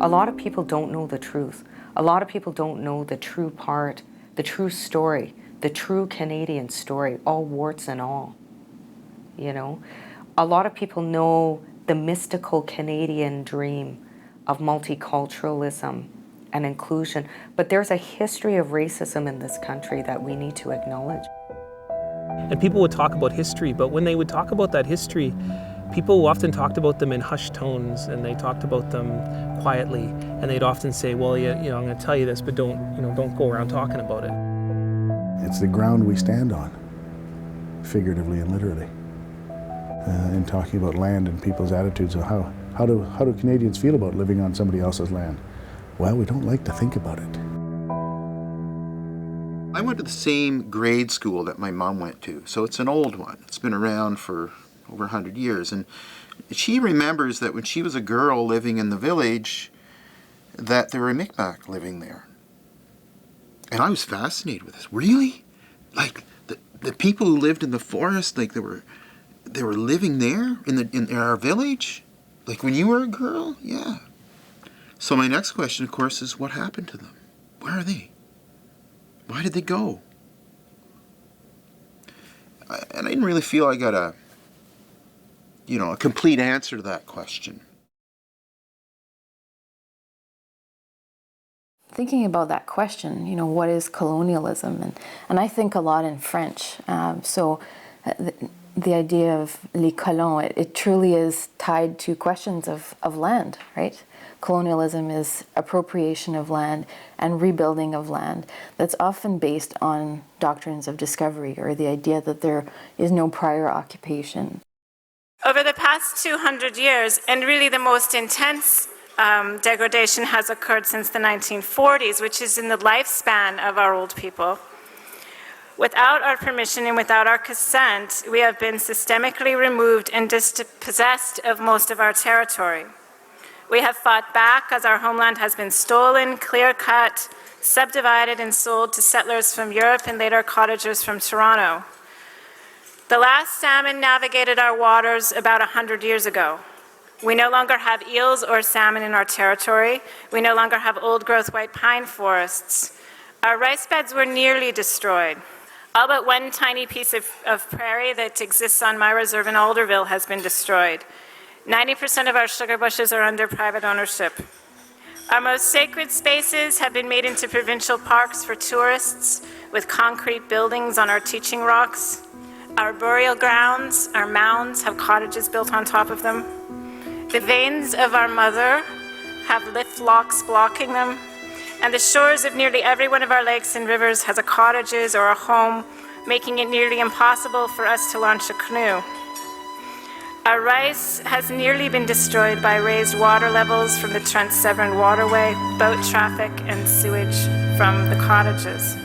a lot of people don't know the truth. A lot of people don't know the true part, the true story, the true Canadian story, all warts and all. You know, a lot of people know the mystical Canadian dream of multiculturalism and inclusion, but there's a history of racism in this country that we need to acknowledge. And people would talk about history, but when they would talk about that history, people often talked about them in hushed tones, and they talked about them quietly, and they'd often say, well, yeah, I'm going to tell you this, but don't go around talking about it. It's the ground we stand on, figuratively and literally, in talking about land and people's attitudes of how do Canadians feel about living on somebody else's land? Well, we don't like to think about it. I went to the same grade school that my mom went to, so it's an old one. It's been around for over 100 years, and she remembers that when she was a girl living in the village, that there were Mi'kmaq living there. And I was fascinated with this. Really? Like the people who lived in the forest, like they were living there in our village? Like when you were a girl? Yeah. So my next question, of course, is what happened to them? Where are they? Why did they go? And I didn't really feel I got a complete answer to that question. Thinking about that question, what is colonialism? And I think a lot in French. So the idea of les colons, it truly is tied to questions of land, right? Colonialism is appropriation of land and rebuilding of land that's often based on doctrines of discovery, or the idea that there is no prior occupation. Over the past 200 years, and really the most intense degradation has occurred since the 1940s, which is in the lifespan of our old people. Without our permission and without our consent, we have been systemically removed and dispossessed of most of our territory. We have fought back as our homeland has been stolen, clear-cut, subdivided and sold to settlers from Europe and later cottagers from Toronto. The last salmon navigated our waters about 100 years ago. We no longer have eels or salmon in our territory. We no longer have old-growth white pine forests. Our rice beds were nearly destroyed. All but one tiny piece of prairie that exists on my reserve in Alderville has been destroyed. 90% of our sugar bushes are under private ownership. Our most sacred spaces have been made into provincial parks for tourists with concrete buildings on our teaching rocks. Our burial grounds, our mounds, have cottages built on top of them. The veins of our mother have lift locks blocking them, and the shores of nearly every one of our lakes and rivers has a cottages or a home, making it nearly impossible for us to launch a canoe. Our rice has nearly been destroyed by raised water levels from the Trent Severn waterway, boat traffic, and sewage from the cottages.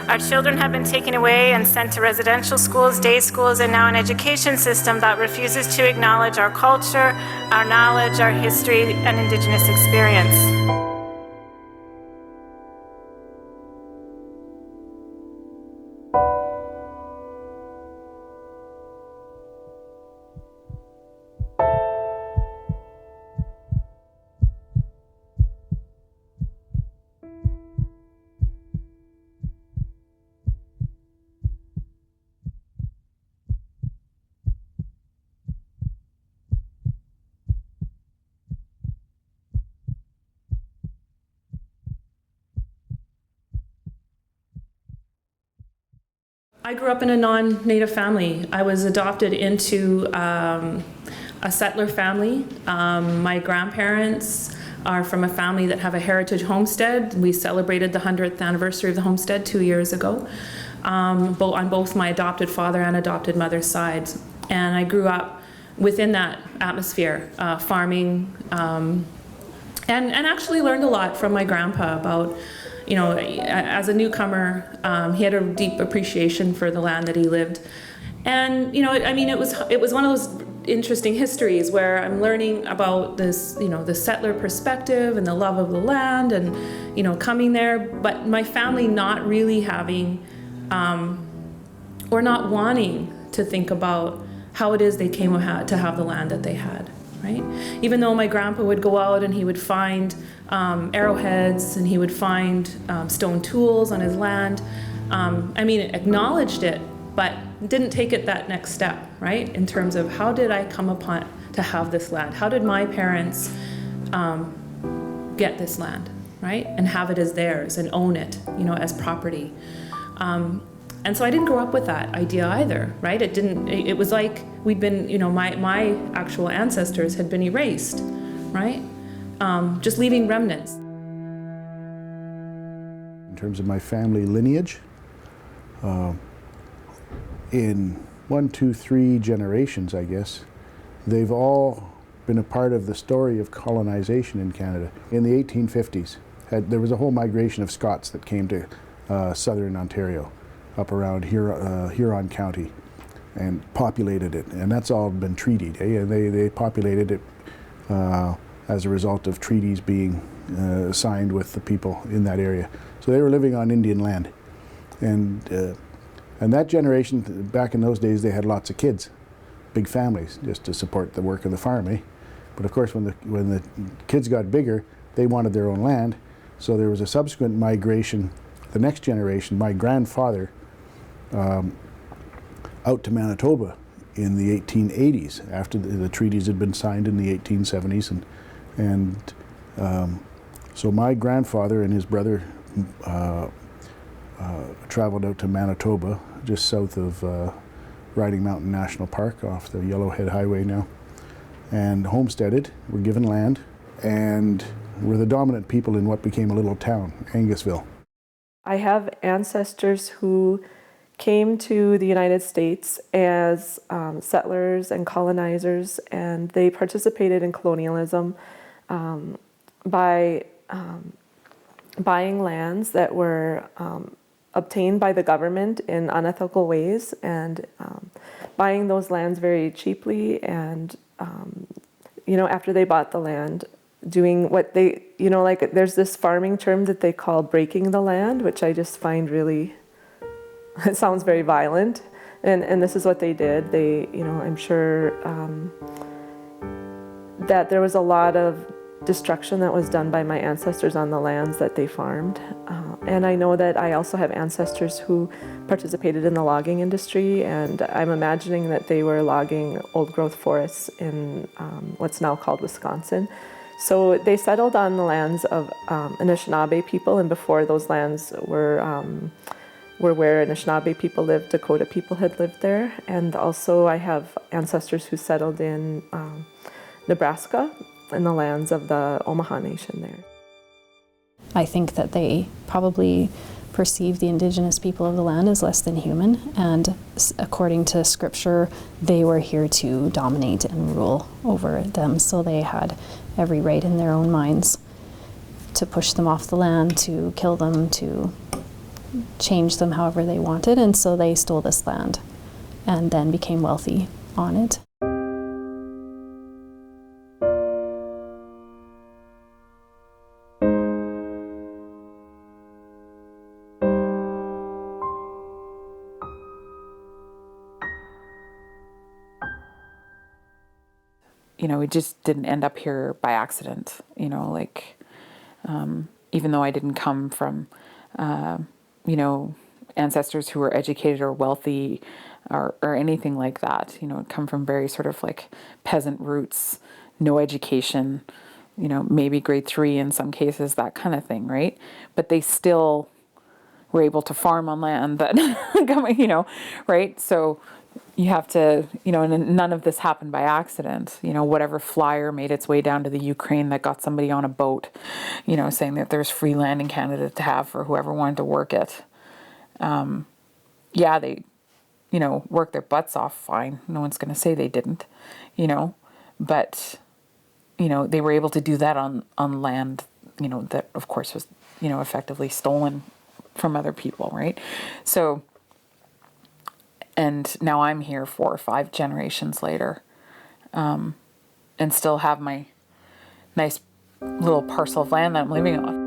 Our children have been taken away and sent to residential schools, day schools, and now an education system that refuses to acknowledge our culture, our knowledge, our history, and Indigenous experience. I grew up in a non-Native family. I was adopted into a settler family. My grandparents are from a family that have a heritage homestead. We celebrated the 100th anniversary of the homestead 2 years ago, on both my adopted father and adopted mother's sides. And I grew up within that atmosphere, farming, and actually learned a lot from my grandpa about, as a newcomer, he had a deep appreciation for the land that he lived. And, it was one of those interesting histories where I'm learning about this, the settler perspective and the love of the land and, coming there, but my family not really having, or not wanting to think about how it is they came to have the land that they had. right? Even though my grandpa would go out and he would find arrowheads and he would find stone tools on his land, acknowledged it, but didn't take it that next step, right? In terms of how did I come upon to have this land? How did my parents get this land, right? And have it as theirs and own it, as property. And so I didn't grow up with that idea either, right? It was like we'd been, my actual ancestors had been erased, right? Just leaving remnants. In terms of my family lineage, in 1, 2, 3 generations, I guess, they've all been a part of the story of colonization in Canada. In the 1850s, there was a whole migration of Scots that came to southern Ontario, up around Huron County, and populated it. And that's all been treated. And they populated it as a result of treaties being signed with the people in that area. So they were living on Indian land. And that generation, back in those days, they had lots of kids, big families, just to support the work of the farm, eh? But of course, when the kids got bigger, they wanted their own land. So there was a subsequent migration. The next generation, my grandfather, out to Manitoba in the 1880s, after the treaties had been signed in the 1870s, so my grandfather and his brother traveled out to Manitoba, just south of Riding Mountain National Park, off the Yellowhead Highway now, and homesteaded, were given land, and were the dominant people in what became a little town, Angusville. I have ancestors who came to the United States as settlers and colonizers, and they participated in colonialism by buying lands that were obtained by the government in unethical ways, and buying those lands very cheaply, and after they bought the land, doing what they, like there's this farming term that they call breaking the land, which I just find really, it sounds very violent, and this is what they did. They, I'm sure that there was a lot of destruction that was done by my ancestors on the lands that they farmed. And I know that I also have ancestors who participated in the logging industry, and I'm imagining that they were logging old-growth forests in what's now called Wisconsin. So they settled on the lands of Anishinaabe people, and before those lands were where Anishinaabe people lived, Dakota people had lived there. And also I have ancestors who settled in Nebraska, in the lands of the Omaha Nation there. I think that they probably perceive the Indigenous people of the land as less than human, and according to scripture, they were here to dominate and rule over them, so they had every right in their own minds to push them off the land, to kill them, to change them however they wanted, and so they stole this land and then became wealthy on it. We just didn't end up here by accident, even though I didn't come from, ancestors who were educated or wealthy or anything like that, come from very sort of like peasant roots, no education, maybe grade 3 in some cases, that kind of thing, right? But they still were able to farm on land that, right? So you have to, and none of this happened by accident. Whatever flyer made its way down to the Ukraine that got somebody on a boat, saying that there's free land in Canada to have for whoever wanted to work it. They, worked their butts off fine. No one's going to say they didn't, but, they were able to do that on land, that of course was, effectively stolen from other people, right? So, and now I'm here 4 or 5 generations later, and still have my nice little parcel of land that I'm living on.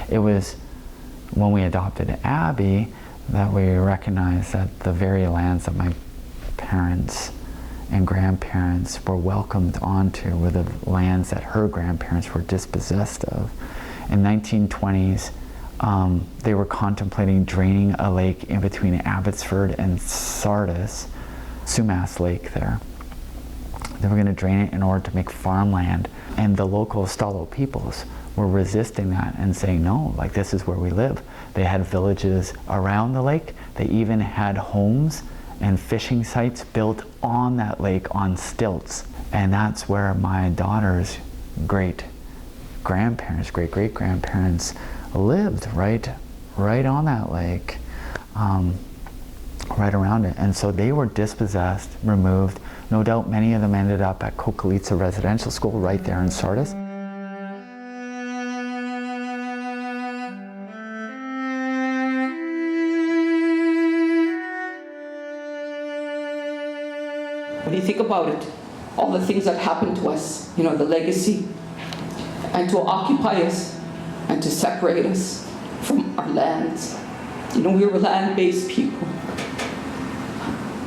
it was when we adopted Abby that we recognized that the very lands that my parents and grandparents were welcomed onto were the lands that her grandparents were dispossessed of. In 1920s, they were contemplating draining a lake in between Abbotsford and Sardis, Sumas Lake there. They were going to drain it in order to make farmland, and the local Stalo peoples were resisting that and saying, no, like, this is where we live. They had villages around the lake. They even had homes and fishing sites built on that lake on stilts. And that's where my daughter's great-grandparents, great-great-grandparents lived, right on that lake, right around it. And so they were dispossessed, removed. No doubt many of them ended up at Kokalitsa Residential School right there in Sardis. When you think about it, all the things that happened to us, the legacy, and to occupy us and to separate us from our lands. We were land-based people.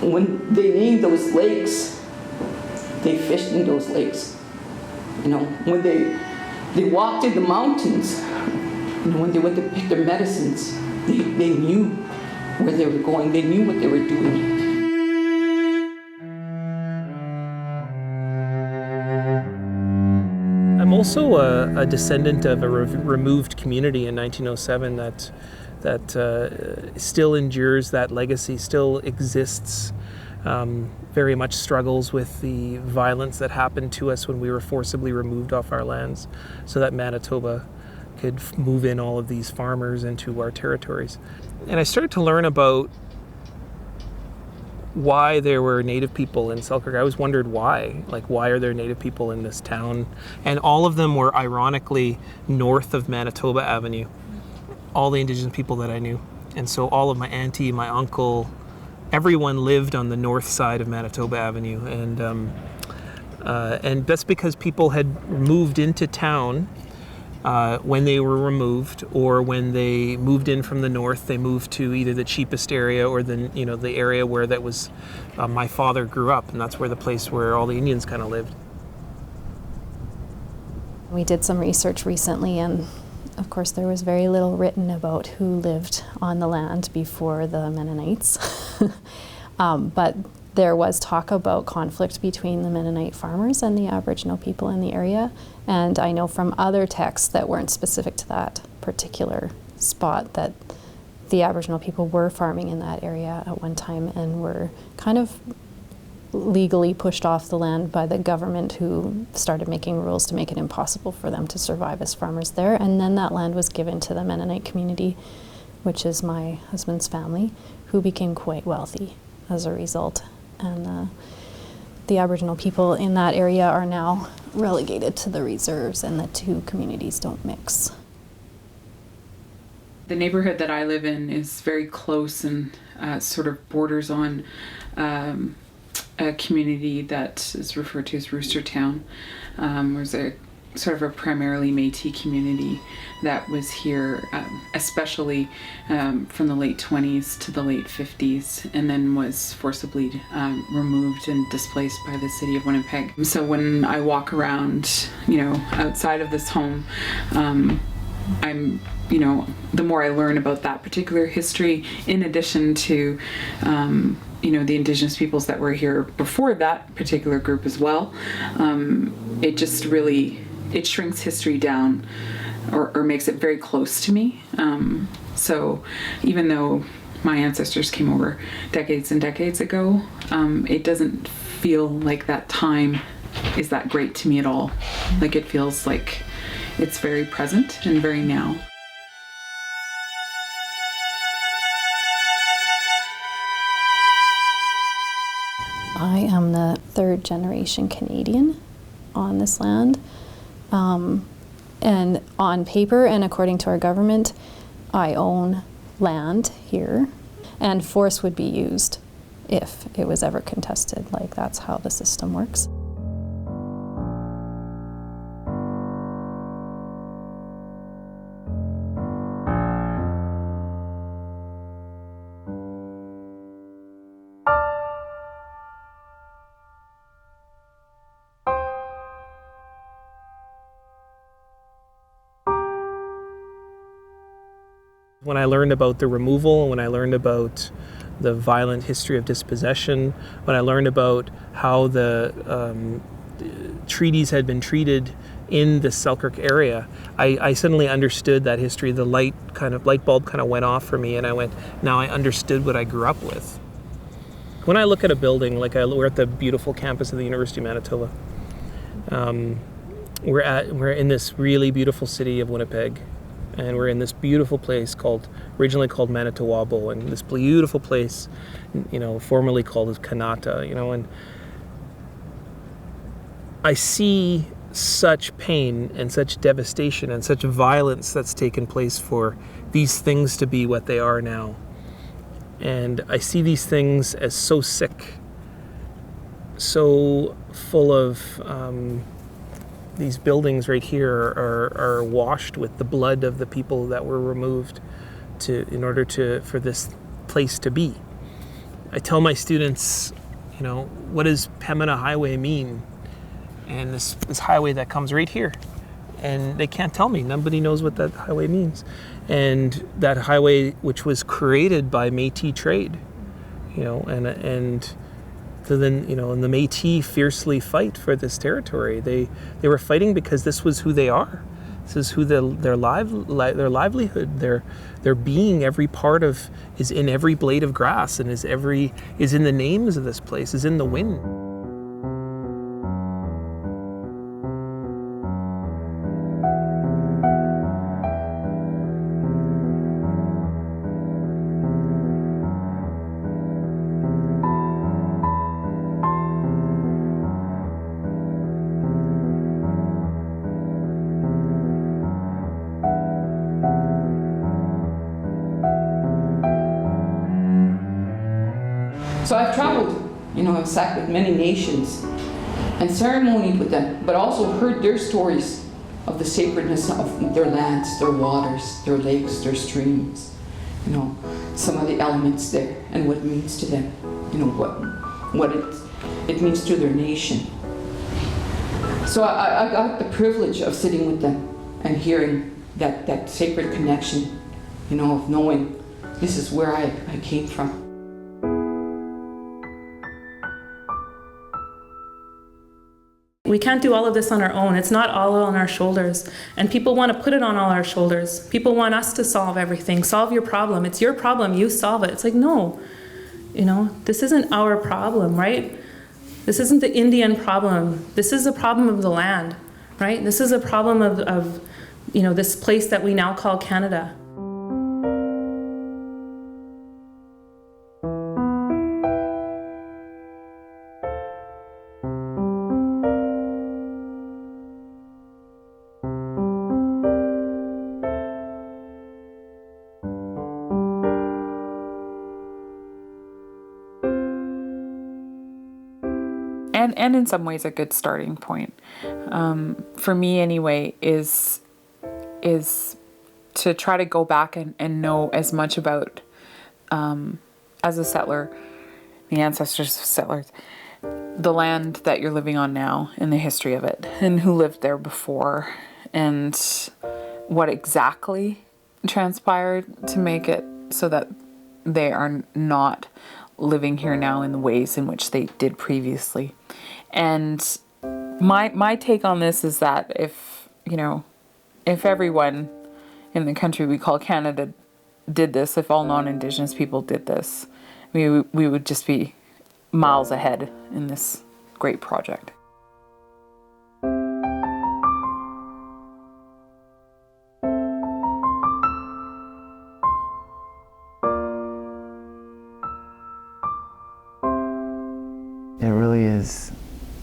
When they named those lakes, they fished in those lakes. When they walked in the mountains, when they went to pick their medicines, they knew where they were going. They knew what they were doing. I'm also a descendant of a removed community in 1907 that still endures that legacy, still exists, very much struggles with the violence that happened to us when we were forcibly removed off our lands so that Manitoba could move in all of these farmers into our territories. And I started to learn about why there were Native people in Selkirk. I always wondered why. Why are there Native people in this town? And all of them were ironically north of Manitoba Avenue. All the Indigenous people that I knew. And so all of my auntie, my uncle, everyone lived on the north side of Manitoba Avenue. And that's because people had moved into town when they were removed, or when they moved in from the north, they moved to either the cheapest area or the area where that was my father grew up, and that's where the place where all the Indians kind of lived. We did some research recently, and of course there was very little written about who lived on the land before the Mennonites. But there was talk about conflict between the Mennonite farmers and the Aboriginal people in the area. And I know from other texts that weren't specific to that particular spot that the Aboriginal people were farming in that area at one time and were kind of legally pushed off the land by the government, who started making rules to make it impossible for them to survive as farmers there. And then that land was given to the Mennonite community, which is my husband's family, who became quite wealthy as a result. And the Aboriginal people in that area are now relegated to the reserves, and the two communities don't mix. The neighborhood that I live in is very close and sort of borders on a community that is referred to as Rooster Town. There's a sort of a primarily Métis community that was here, especially from the late 20s to the late 50s, and then was forcibly removed and displaced by the city of Winnipeg. So when I walk around, outside of this home, I'm, the more I learn about that particular history, in addition to, the Indigenous peoples that were here before that particular group as well, it just really, it shrinks history down or makes it very close to me. So even though my ancestors came over decades and decades ago, it doesn't feel like that time is that great to me at all. Like, it feels like it's very present and very now. I am the third generation Canadian on this land. And on paper and according to our government, I own land here, and force would be used if it was ever contested. Like, that's how the system works. When I learned about the removal, when I learned about the violent history of dispossession, when I learned about how the treaties had been treated in the Selkirk area, I suddenly understood that history. The light bulb kind of went off for me, and I went, now I understood what I grew up with. When I look at a building, we're at the beautiful campus of the University of Manitoba. We're in this really beautiful city of Winnipeg, and we're in this beautiful place originally called Manitowabo, and this beautiful place, formerly called as Kanata, and I see such pain and such devastation and such violence that's taken place for these things to be what they are now. And I see these things as so sick, so full of, these buildings right here are washed with the blood of the people that were removed in order for this place to be. I tell my students, what does Pembina Highway mean? And this highway that comes right here. And they can't tell me. Nobody knows what that highway means. And that highway, which was created by Métis trade, and so then, and the Métis fiercely fight for this territory. They were fighting because this was who they are. This is who their livelihood, their being, every part of is in every blade of grass, and is in the names of this place, is in the wind. So I've traveled, I've sat with many nations and ceremonied with them, but also heard their stories of the sacredness of their lands, their waters, their lakes, their streams, some of the elements there and what it means to them, what it means to their nation. So I got the privilege of sitting with them and hearing that sacred connection, of knowing this is where I came from. We can't do all of this on our own. It's not all on our shoulders. And people want to put it on all our shoulders. People want us to solve everything. Solve your problem. It's your problem. You solve it. It's like, no. This isn't our problem, right? This isn't the Indian problem. This is a problem of the land, right? This is a problem of this place that we now call Canada. And in some ways a good starting point, for me anyway, is to try to go back and know as much about, as a settler, the ancestors of settlers, the land that you're living on now and the history of it, and who lived there before, and what exactly transpired to make it so that they are not living here now in the ways in which they did previously. And my take on this is that if everyone in the country we call Canada did this, if all non-Indigenous people did this, we would just be miles ahead in this great project. It really is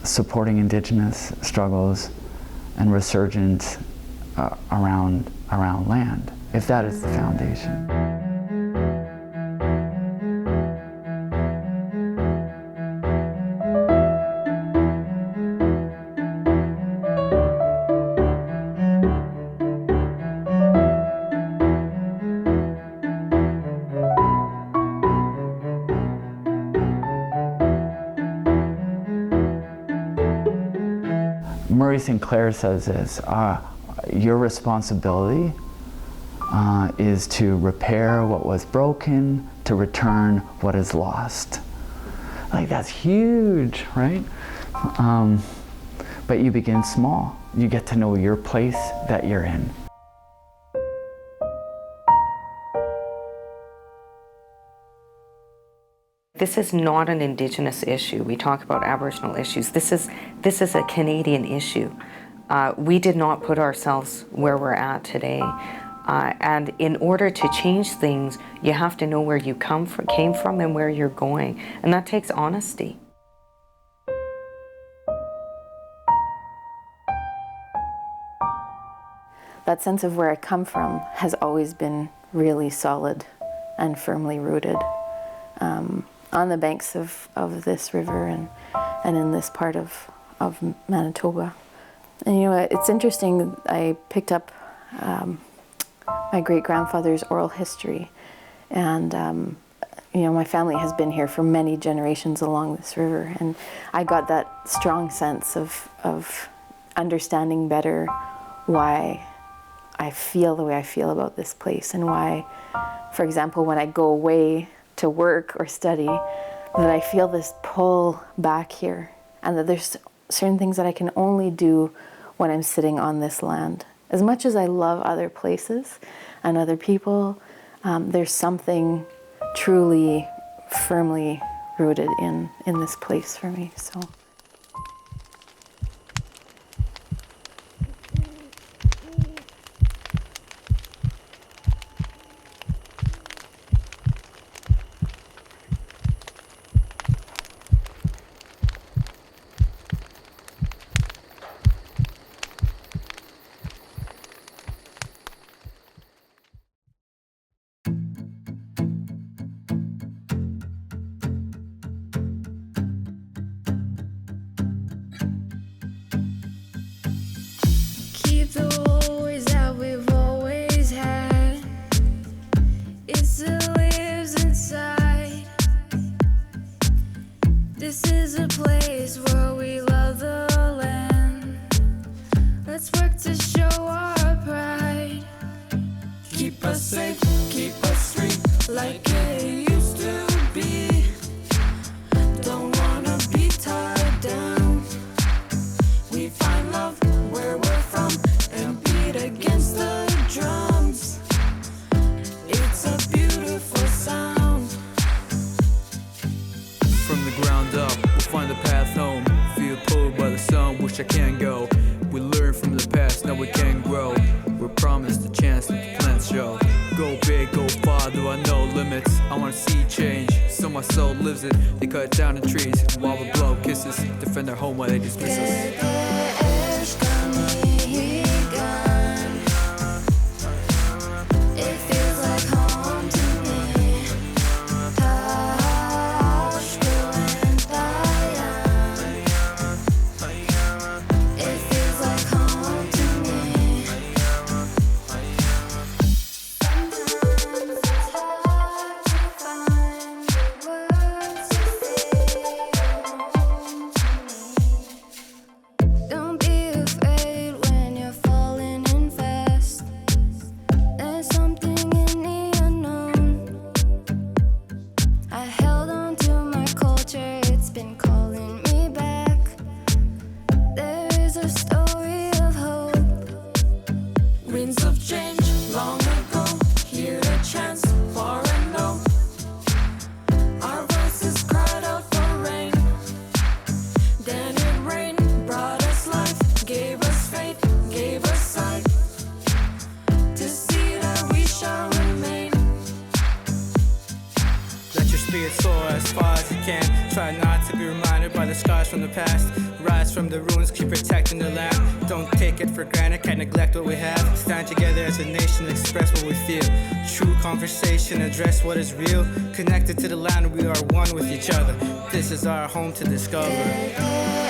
supporting Indigenous struggles and resurgence around land, if that is the foundation. Murray Sinclair says this, your responsibility is to repair what was broken, to return what is lost. Like, that's huge, right? But you begin small. You get to know your place that you're in. This is not an Indigenous issue. We talk about Aboriginal issues. This is a Canadian issue. We did not put ourselves where we're at today. And in order to change things, you have to know where you came from and where you're going. And that takes honesty. That sense of where I come from has always been really solid and firmly rooted on the banks of this river and in this part of Manitoba. And you know, it's interesting, I picked up my great-grandfather's oral history, and you know, my family has been here for many generations along this river, and I got that strong sense of understanding better why I feel the way I feel about this place, and why, for example, when I go away to work or study, that I feel this pull back here, and that there's certain things that I can only do when I'm sitting on this land. As much as I love other places and other people, there's something truly firmly rooted in this place for me. So. Address what is real, connected to the land, we are one with each other. This is our home to discover.